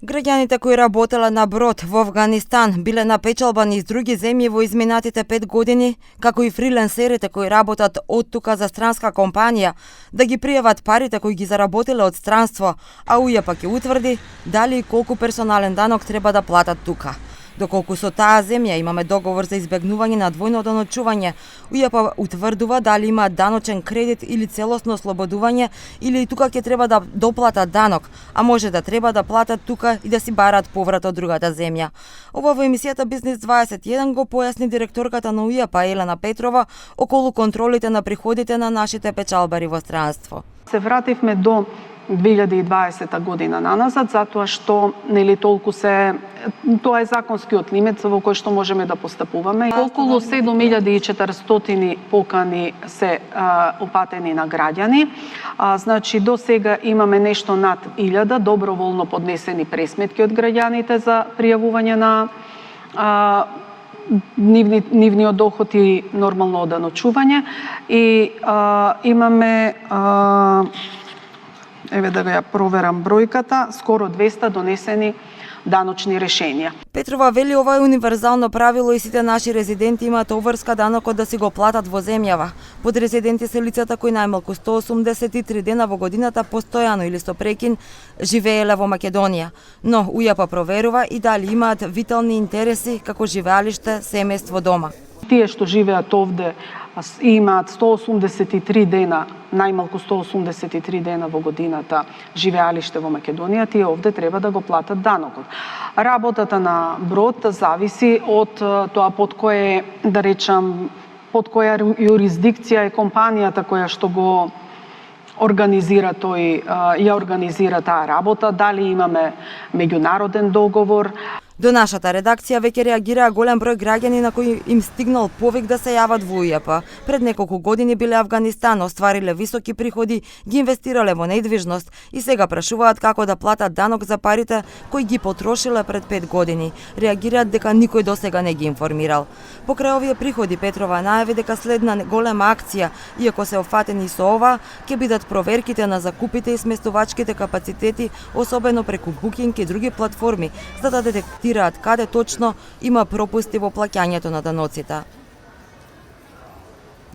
Граѓаните кои работеле на брод во Авганистан биле на печалба низ други земји во изминатите 5 години, како и фриленсерите кои работат од тука за странска компанија, да ги пријават парите кои ги заработиле од странство, а УЈП ќе утврди дали и колку персонален данок треба да платат тука. Доколку со таа земја имаме договор за избегнување на двојно даночување, УЈП утврдува дали има даночен кредит или целосно ослободување, или и тука ќе треба да доплатат данок, а може да треба да платат тука и да си барат поврат од другата земја. Ова во емисијата Бизнис 21 го појасни директорката на УЈП Елена Петрова околу контролите на приходите на нашите печалбари во странство. Се вративме до 2020 година наназад, затоа што толку тоа е законскиот лимит во кој што можеме да постапуваме. Околу 7400 покани се упатени на граѓани. Значи до сега имаме нешто над 1000 доброволно поднесени пресметки од граѓаните за пријавување на нивниот доход и нормално оданочување и имаме еве да ја проверам бројката, скоро 200 донесени даночни решенија. Петрова вели ова е универзално правило и сите наши резиденти имаат обврска данокот да си го платат во земјава. Под резиденти се лицата кои најмалку 183 дена во годината постојано или со прекин живееле во Македонија. Но УЈП проверува и дали имаат витални интереси како живеалиште, семејство дома. Тие што живеат овде имаат 183 дена, најмалку 183 дена во годината живеалиште во Македонија, тие овде треба да го платат данокот. Работата на брод зависи од тоа под која јурисдикција е компанијата која што го организира ја организира таа работа, дали имаме меѓународен договор. До нашата редакција веќе реагираа голем број граѓани на кои им стигнал повик да се јават во УЈП. Пред неколку години биле Авганистан, оствариле високи приходи, ги инвестирале во недвижност и сега прашуваат како да платат данок за парите кои ги потрошиле пред 5 години. Реагираат дека никој досега не ги информирал. Покрај овие приходи Петрова најави дека следна голема акција, иако се офатени со ова, ќе бидат проверките на закупите и сместувачките капацитети, особено преку Booking и други платформи, за да детектираат каде точно има пропусти во плаќањето на даноците.